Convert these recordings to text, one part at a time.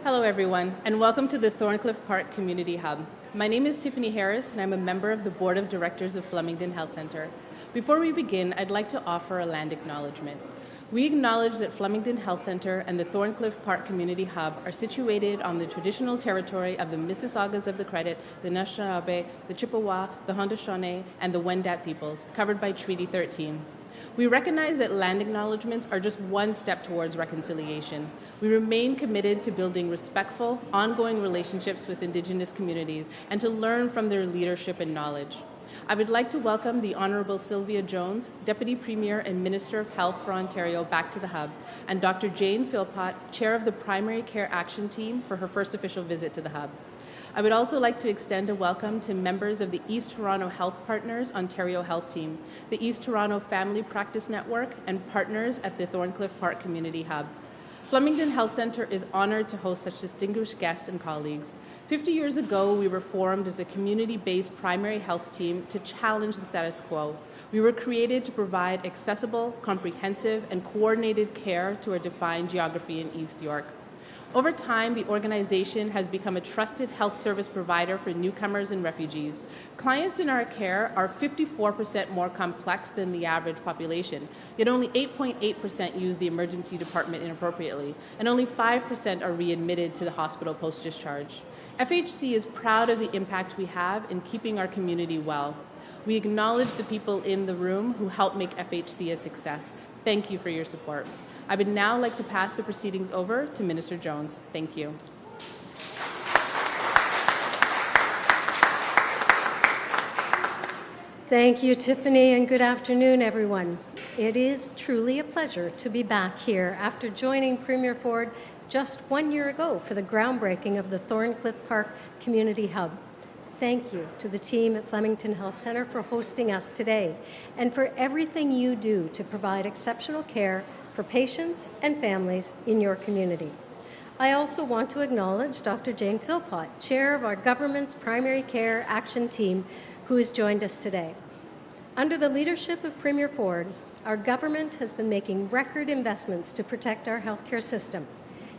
Hello everyone, and welcome to the Thorncliffe Park Community Hub. My name is Tiffany Harris, and I'm a member of the Board of Directors of Flemington Health Centre. Before we begin, I'd like to offer a land acknowledgement. We acknowledge that Flemington Health Centre and the Thorncliffe Park Community Hub are situated on the traditional territory of the Mississaugas of the Credit, the Anishinaabe, the Chippewa, the Haudenosaunee, and the Wendat peoples, covered by Treaty 13. We recognize that land acknowledgements are just one step towards reconciliation. We remain committed to building respectful, ongoing relationships with Indigenous communities and to learn from their leadership and knowledge. I would like to welcome the Honourable Sylvia Jones, Deputy Premier and Minister of Health for Ontario, back to the Hub, and Dr. Jane Philpott, Chair of the Primary Care Action Team, for her first official visit to the Hub. I would also like to extend a welcome to members of the East Toronto Health Partners Ontario Health Team, the East Toronto Family Practice Network, and partners at the Thorncliffe Park Community Hub. Flemington Health Centre is honoured to host such distinguished guests and colleagues. 50 years ago, we were formed as a community-based primary health team to challenge the status quo. We were created to provide accessible, comprehensive, and coordinated care to a defined geography in East York. Over time, the organization has become a trusted health service provider for newcomers and refugees. Clients in our care are 54% more complex than the average population, yet only 8.8% use the emergency department inappropriately, and only 5% are readmitted to the hospital post-discharge. FHC is proud of the impact we have in keeping our community well. We acknowledge the people in the room who help make FHC a success. Thank you for your support. I would now like to pass the proceedings over to Minister Jones. Thank you. Thank you, Tiffany, and good afternoon, everyone. It is truly a pleasure to be back here after joining Premier Ford just 1 year ago for the groundbreaking of the Thorncliffe Park Community Hub. Thank you to the team at Flemington Health Centre for hosting us today and for everything you do to provide exceptional care for patients and families in your community. I also want to acknowledge Dr. Jane Philpott, Chair of our government's Primary Care Action Team, who has joined us today. Under the leadership of Premier Ford, our government has been making record investments to protect our healthcare system,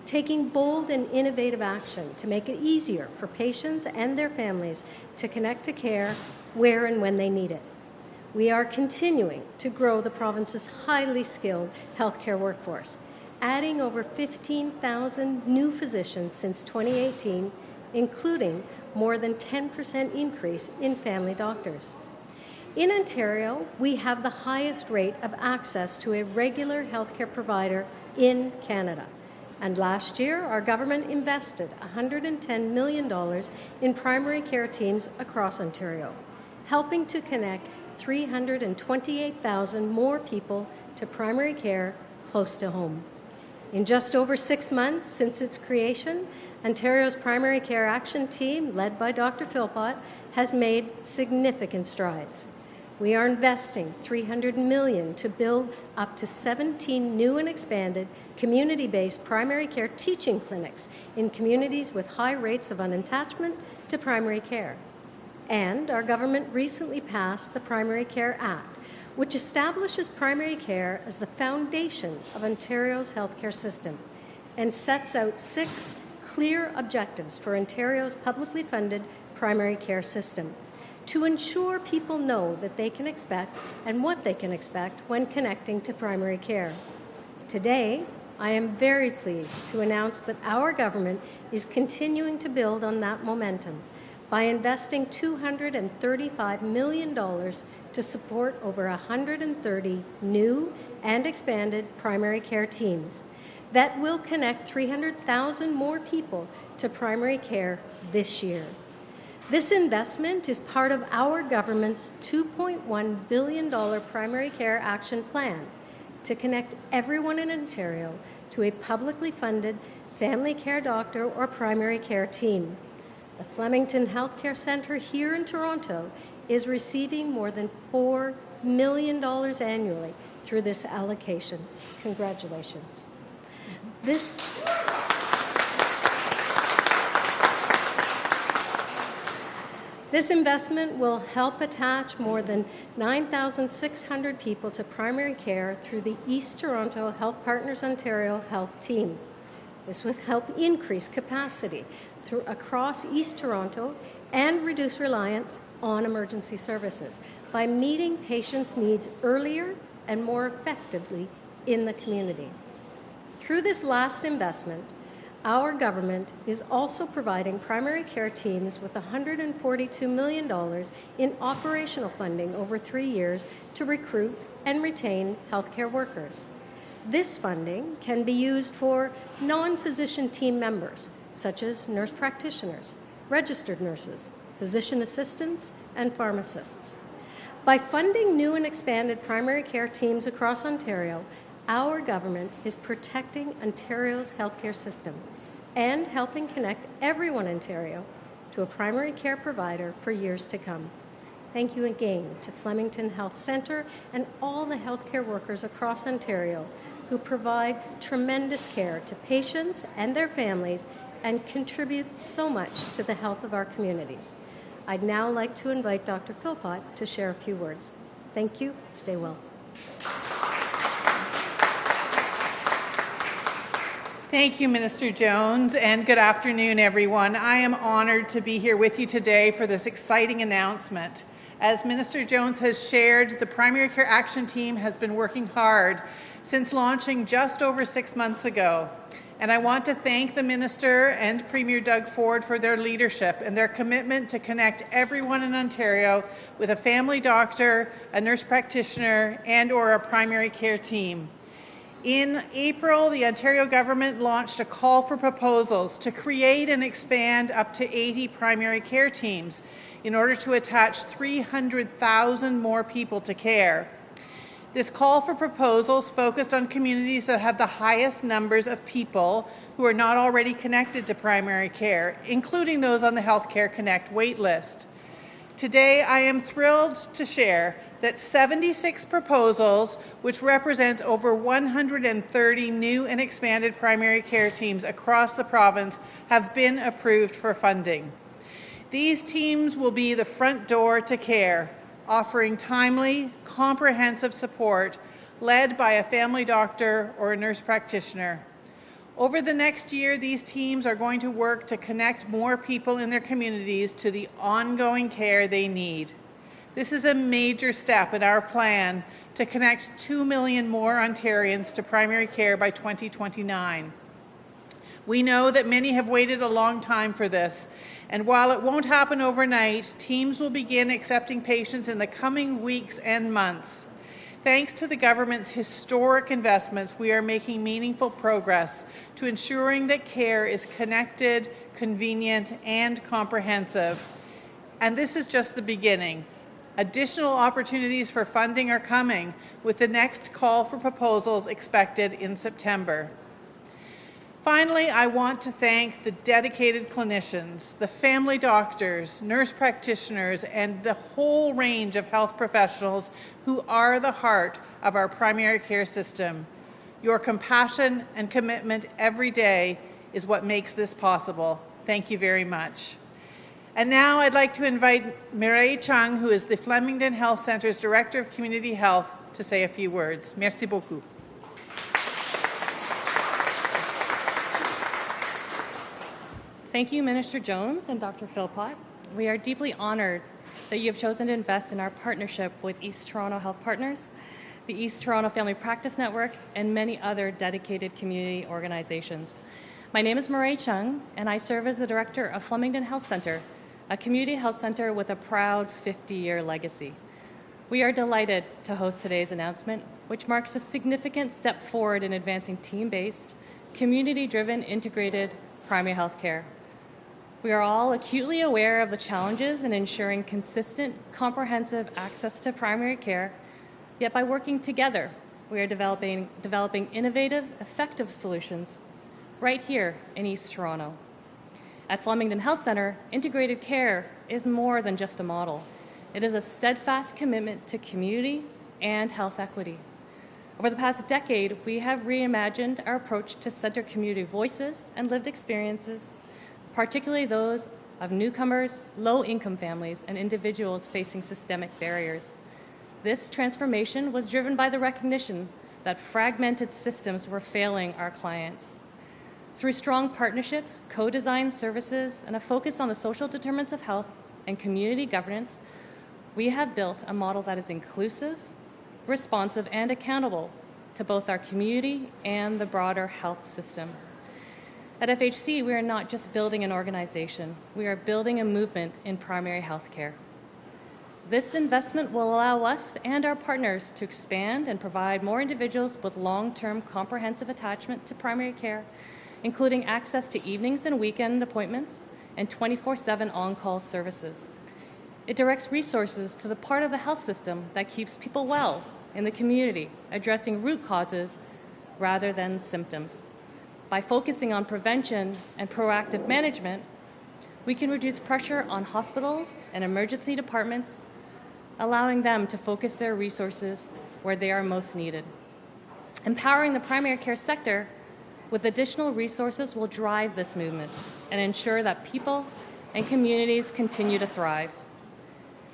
taking bold and innovative action to make it easier for patients and their families to connect to care where and when they need it. We are continuing to grow the province's highly skilled healthcare workforce, adding over 15,000 new physicians since 2018, including more than 10% increase in family doctors. In Ontario, we have the highest rate of access to a regular healthcare provider in Canada. And last year, our government invested $110 million in primary care teams across Ontario, helping to connect 328,000 more people to primary care close to home. In just over 6 months since its creation, Ontario's Primary Care Action Team, led by Dr. Philpott, has made significant strides. We are investing $300 million to build up to 17 new and expanded community-based primary care teaching clinics in communities with high rates of unattachment to primary care. And our government recently passed the Primary Care Act, which establishes primary care as the foundation of Ontario's healthcare system and sets out 6 clear objectives for Ontario's publicly funded primary care system to ensure people know that they can expect and what they can expect when connecting to primary care. Today, I am very pleased to announce that our government is continuing to build on that momentum by investing $235 million to support over 130 new and expanded primary care teams that will connect 300,000 more people to primary care this year. This investment is part of our government's $2.1 billion primary care action plan to connect everyone in Ontario to a publicly funded family care doctor or primary care team. The Flemington Healthcare Centre here in Toronto is receiving more than $4 million annually through this allocation. Congratulations. This investment will help attach more than 9,600 people to primary care through the East Toronto Health Partners Ontario Health Team. This will help increase capacity across East Toronto and reduce reliance on emergency services by meeting patients' needs earlier and more effectively in the community. Through this last investment, our government is also providing primary care teams with $142 million in operational funding over 3 years to recruit and retain healthcare workers. This funding can be used for non-physician team members, such as nurse practitioners, registered nurses, physician assistants, and pharmacists. By funding new and expanded primary care teams across Ontario, our government is protecting Ontario's healthcare system and helping connect everyone in Ontario to a primary care provider for years to come. Thank you again to Flemington Health Centre and all the healthcare workers across Ontario who provide tremendous care to patients and their families and contribute so much to the health of our communities. I'd now like to invite Dr. Philpott to share a few words. Thank you. Stay well. Thank you, Minister Jones, and good afternoon, everyone. I am honored to be here with you today for this exciting announcement. As Minister Jones has shared, the Primary Care Action Team has been working hard since launching just over 6 months ago. And I want to thank the Minister and Premier Doug Ford for their leadership and their commitment to connect everyone in Ontario with a family doctor, a nurse practitioner, and/or a primary care team. In April, the Ontario government launched a call for proposals to create and expand up to 80 primary care teams in order to attach 300,000 more people to care. This call for proposals focused on communities that have the highest numbers of people who are not already connected to primary care, including those on the Healthcare Connect waitlist. Today, I am thrilled to share that 76 proposals, which represent over 130 new and expanded primary care teams across the province, have been approved for funding. These teams will be the front door to care, offering timely, comprehensive support led by a family doctor or a nurse practitioner. Over the next year, these teams are going to work to connect more people in their communities to the ongoing care they need. This is a major step in our plan to connect 2 million more Ontarians to primary care by 2029. We know that many have waited a long time for this, and while it won't happen overnight, teams will begin accepting patients in the coming weeks and months. Thanks to the government's historic investments, we are making meaningful progress to ensuring that care is connected, convenient, and comprehensive. And this is just the beginning. Additional opportunities for funding are coming, with the next call for proposals expected in September. Finally, I want to thank the dedicated clinicians, the family doctors, nurse practitioners, and the whole range of health professionals who are the heart of our primary care system. Your compassion and commitment every day is what makes this possible. Thank you very much. And now I'd like to invite Mireille Chung, who is the Flemington Health Centre's Director of Community Health, to say a few words. Merci beaucoup. Thank you, Minister Jones and Dr. Philpott. We are deeply honored that you have chosen to invest in our partnership with East Toronto Health Partners, the East Toronto Family Practice Network, and many other dedicated community organizations. My name is Mireille Chung, and I serve as the Director of Flemington Health Centre, a community health centre with a proud 50-year legacy. We are delighted to host today's announcement, which marks a significant step forward in advancing team-based, community-driven, integrated primary health care. We are all acutely aware of the challenges in ensuring consistent, comprehensive access to primary care, yet by working together, we are developing innovative, effective solutions right here in East Toronto. At Flemington Health Centre, integrated care is more than just a model. It is a steadfast commitment to community and health equity. Over the past decade, we have reimagined our approach to center community voices and lived experiences, particularly those of newcomers, low-income families, and individuals facing systemic barriers. This transformation was driven by the recognition that fragmented systems were failing our clients. Through strong partnerships, co-designed services, and a focus on the social determinants of health and community governance, we have built a model that is inclusive, responsive, and accountable to both our community and the broader health system. At FHC, we are not just building an organization, we are building a movement in primary health care. This investment will allow us and our partners to expand and provide more individuals with long-term comprehensive attachment to primary care, including access to evenings and weekend appointments and 24/7 on-call services. It directs resources to the part of the health system that keeps people well in the community, addressing root causes rather than symptoms. By focusing on prevention and proactive management, we can reduce pressure on hospitals and emergency departments, allowing them to focus their resources where they are most needed. Empowering the primary care sector with additional resources will drive this movement and ensure that people and communities continue to thrive.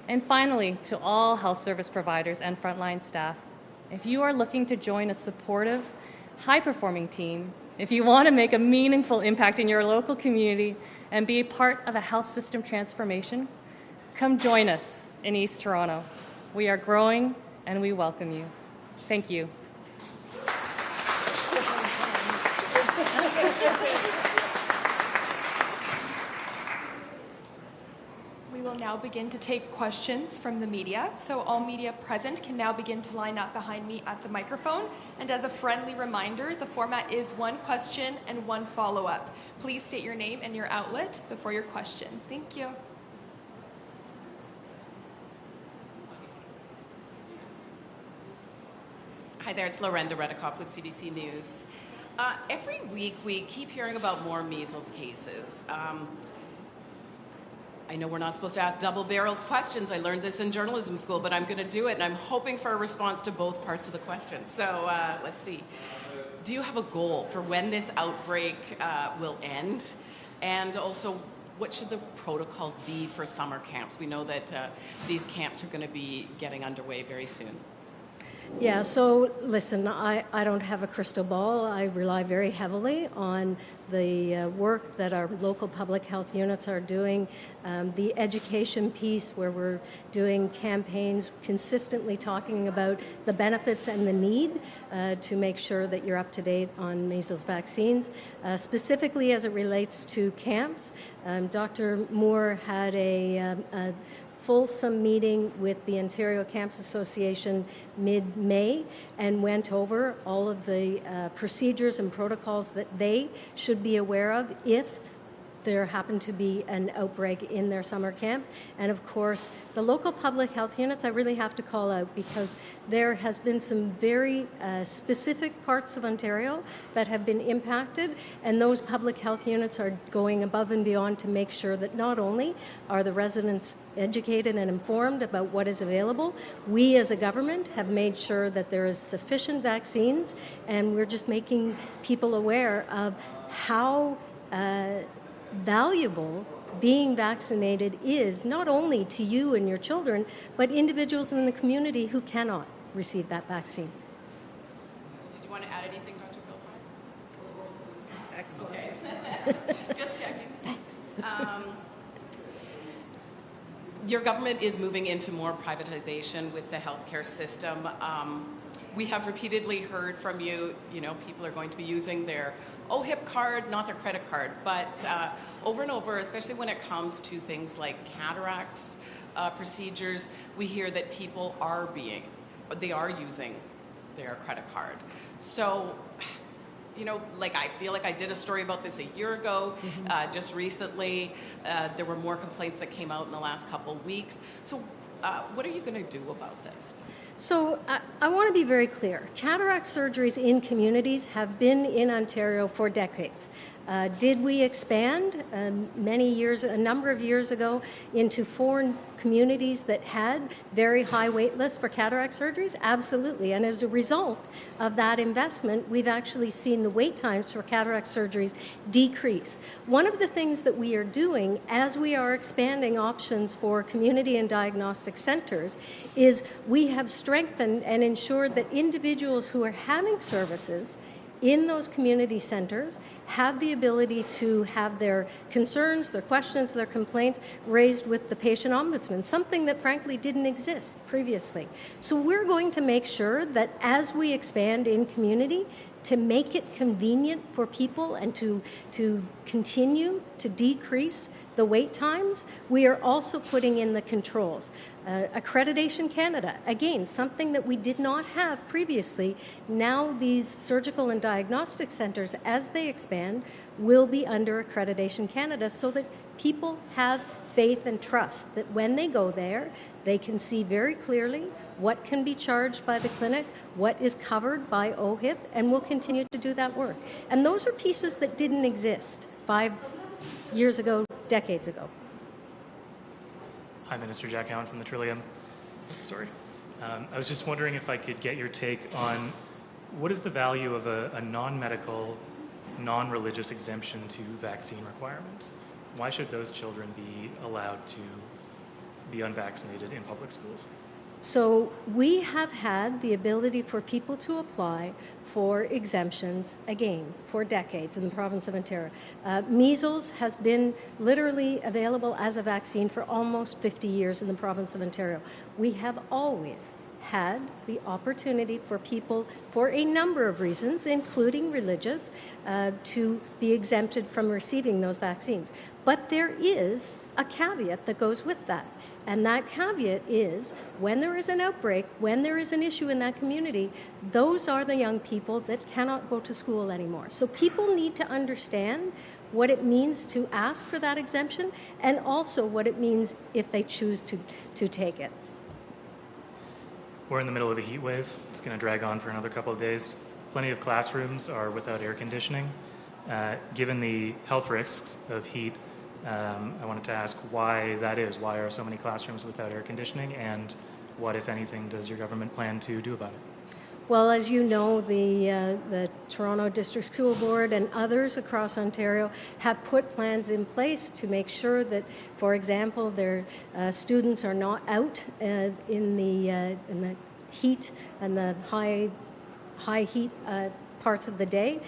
And finally, to all health service providers and frontline staff, if you are looking to join a supportive, high-performing team, if you want to make a meaningful impact in your local community and be a part of a health system transformation, come join us in East Toronto. We are growing and we welcome you. Thank you. We will now begin to take questions from the media. So all media present can now begin to line up behind me at the microphone. And as a friendly reminder, the format is one question and one follow-up. Please state your name and your outlet before your question. Thank you. Hi there, it's Lorenda Redicop with CBC News. Every week we keep hearing about more measles cases. I know we're not supposed to ask double-barreled questions. I learned this in journalism school, but I'm going to do it, and I'm hoping for a response to both parts of the question. So let's see. Do you have a goal for when this outbreak will end? And also, what should the protocols be for summer camps? We know that these camps are going to be getting underway very soon. Yeah, so listen, I don't have a crystal ball. I rely very heavily on the work that our local public health units are doing, the education piece where we're doing campaigns consistently talking about the benefits and the need to make sure that you're up to date on measles vaccines. Specifically as it relates to camps, Dr. Moore had a fulsome meeting with the Ontario Camps Association mid-May and went over all of the procedures and protocols that they should be aware of if there happened to be an outbreak in their summer camp. And of course, the local public health units I really have to call out because there has been some very specific parts of Ontario that have been impacted, and those public health units are going above and beyond to make sure that not only are the residents educated and informed about what is available, we as a government have made sure that there is sufficient vaccines, and we're just making people aware of how valuable being vaccinated is, not only to you and your children, but individuals in the community who cannot receive that vaccine. Did you want to add anything, Dr. Philpott? Excellent. Okay. Just checking. Thanks. Your government is moving into more privatization with the healthcare system. We have repeatedly heard from you, people are going to be using their OHIP card, not their credit card, but over and over, especially when it comes to things like cataracts procedures, we hear that people are using their credit card. So, I feel like I did a story about this a year ago. Just recently, there were more complaints that came out in the last couple of weeks. So what are you going to do about this? So I want to be very clear. Cataract surgeries in communities have been in Ontario for decades. Did we expand a number of years ago into foreign communities that had very high wait lists for cataract surgeries? Absolutely. And as a result of that investment, we've actually seen the wait times for cataract surgeries decrease. One of the things that we are doing as we are expanding options for community and diagnostic centers is we have strengthened and ensured that individuals who are having services in those community centers have the ability to have their concerns, their questions, their complaints raised with the patient ombudsman, something that frankly didn't exist previously. So we're going to make sure that as we expand in community, to make it convenient for people and to continue to decrease the wait times, we are also putting in the controls. Accreditation Canada, again, something that we did not have previously. Now these surgical and diagnostic centers, as they expand, will be under Accreditation Canada so that people have faith and trust that when they go there, they can see very clearly what can be charged by the clinic, what is covered by OHIP, and we'll continue to do that work. And those are pieces that didn't exist 5 years ago, decades ago. Hi, Minister Jack Howen from the Trillium. Sorry. I was just wondering if I could get your take on what is the value of a non-medical, non-religious exemption to vaccine requirements? Why should those children be allowed to be unvaccinated in public schools? So we have had the ability for people to apply for exemptions, again, for decades in the province of Ontario. Measles has been literally available as a vaccine for almost 50 years in the province of Ontario. We have always had the opportunity for people, for a number of reasons, including religious, to be exempted from receiving those vaccines. But there is a caveat that goes with that. And that caveat is when there is an outbreak, when there is an issue in that community, those are the young people that cannot go to school anymore. So people need to understand what it means to ask for that exemption and also what it means if they choose to take it. We're in the middle of a heat wave. It's going to drag on for another couple of days. Plenty of classrooms are without air conditioning. Given the health risks of heat, I wanted to ask why that is. Why are so many classrooms without air conditioning, and what, if anything, does your government plan to do about it? Well, as you know, the Toronto District School Board and others across Ontario have put plans in place to make sure that, for example, their students are not out in the heat and the high heat parts of the day.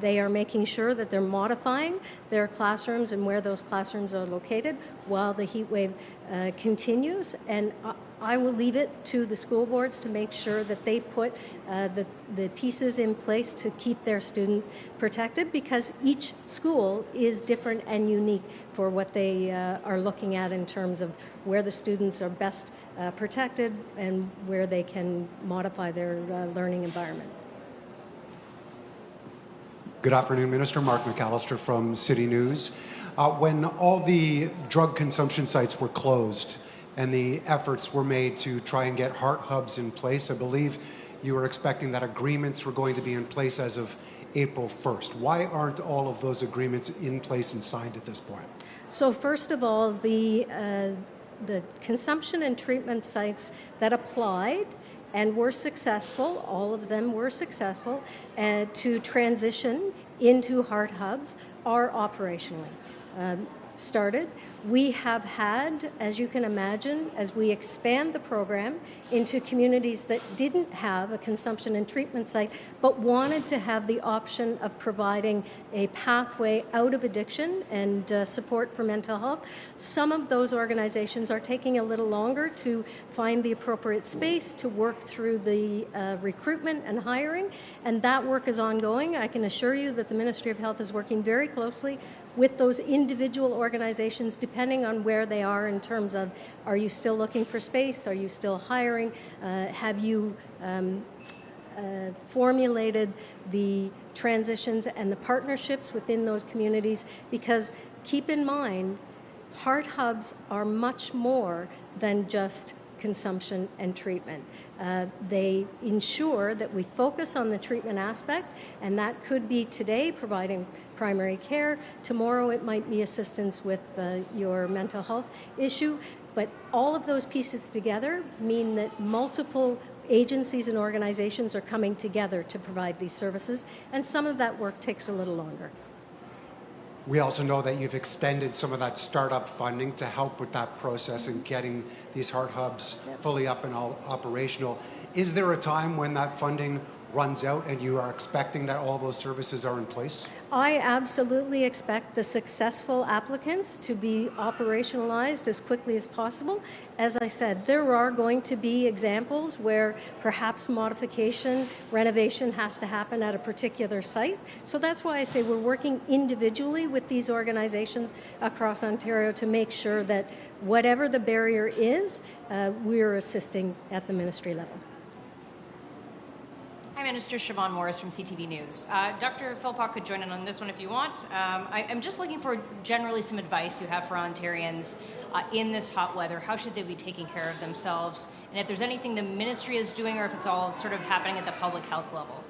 They are making sure that they're modifying their classrooms and where those classrooms are located while the heat wave continues. And I will leave it to the school boards to make sure that they put the pieces in place to keep their students protected, because each school is different and unique for what they are looking at in terms of where the students are best protected and where they can modify their learning environment. Good afternoon, Minister. Mark McAllister from City News. When all the drug consumption sites were closed and the efforts were made to try and get heart hubs in place, I believe you were expecting that agreements were going to be in place as of April 1st. Why aren't all of those agreements in place and signed at this point? So first of all, the consumption and treatment sites that applied and were successful, all of them were successful, to transition into heart hubs are operationally started. We have had, as you can imagine, as we expand the program into communities that didn't have a consumption and treatment site, but wanted to have the option of providing a pathway out of addiction and support for mental health. Some of those organizations are taking a little longer to find the appropriate space to work through the recruitment and hiring, and that work is ongoing. I can assure you that the Ministry of Health is working very closely with those individual organizations, depending on where they are in terms of, are you still looking for space? Are you still hiring? Have you formulated the transitions and the partnerships within those communities? Because keep in mind, heart hubs are much more than just consumption and treatment. They ensure that we focus on the treatment aspect, and that could be today providing primary care. Tomorrow it might be assistance with your mental health issue. But all of those pieces together mean that multiple agencies and organizations are coming together to provide these services, and some of that work takes a little longer. We also know that you've extended some of that startup funding to help with that process and getting these heart hubs fully up and all operational. Is there a time when that funding runs out and you are expecting that all those services are in place? I absolutely expect the successful applicants to be operationalized as quickly as possible. As I said, there are going to be examples where perhaps modification, renovation has to happen at a particular site. So that's why I say we're working individually with these organizations across Ontario to make sure that whatever the barrier is, we're assisting at the ministry level. Hi, Minister. Siobhan Morris from CTV News. Dr. Philpott could join in on this one if you want. I'm just looking for generally some advice you have for Ontarians in this hot weather. How should they be taking care of themselves? And if there's anything the ministry is doing or if it's all sort of happening at the public health level.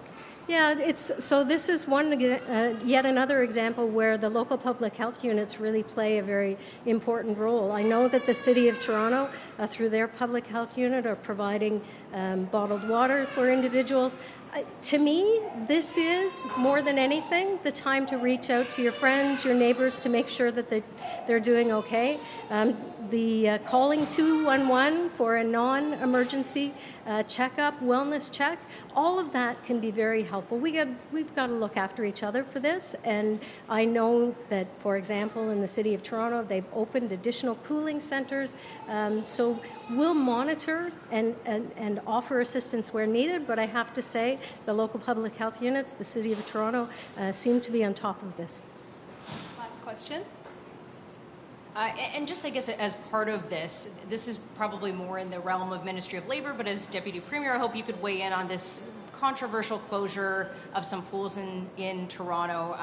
Yeah, so this is yet another example where the local public health units really play a very important role. I know that the City of Toronto, through their public health unit, are providing bottled water for individuals. To me, this is, more than anything, the time to reach out to your friends, your neighbors, to make sure that they're doing okay. The calling 211 for a non-emergency checkup, wellness check, all of that can be very helpful. We've got to look after each other for this, and I know that, for example, in the City of Toronto, they've opened additional cooling centers, so we'll monitor and offer assistance where needed, but I have to say the local public health units, the City of Toronto, seem to be on top of this. Last question. And just, I guess, as part of this is probably more in the realm of Ministry of Labour, but as Deputy Premier, I hope you could weigh in on this controversial closure of some pools in Toronto.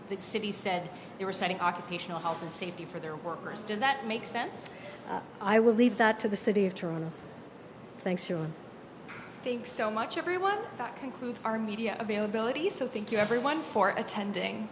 The city said they were citing occupational health and safety for their workers. Does that make sense? I will leave that to the City of Toronto. Thanks, Siobhan. Thanks so much, everyone. That concludes our media availability, so thank you, everyone, for attending.